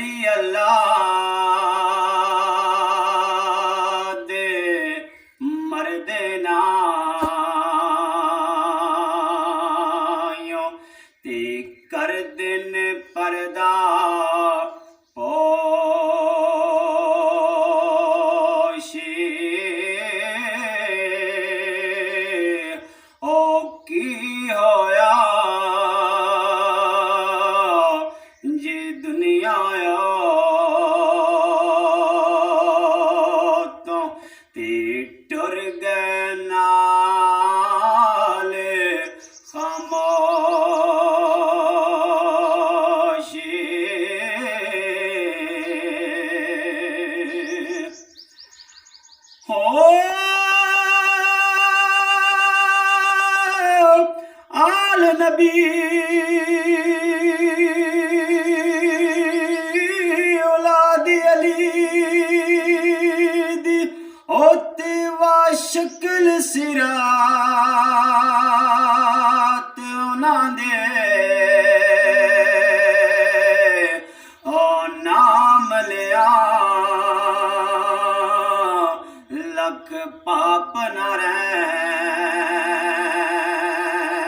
वली अल्लाह दे मरदे नायो ते कर दिन परदा टुर गए नाल खामोशी हो आल नबी औलाद अली दी होते शक्ल सिरात उन्हां दे ओ नाम लिया लख पाप न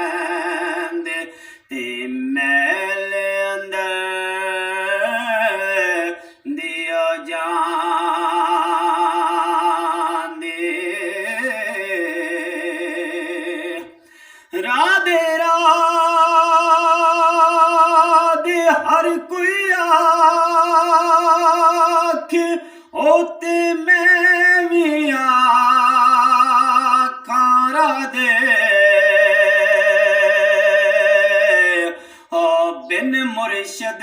रहिंदे ते मैल अंदर दियो राधे राधे हर कोई आख ओते मैं भी आखां राधे ओ बिन मुर्शद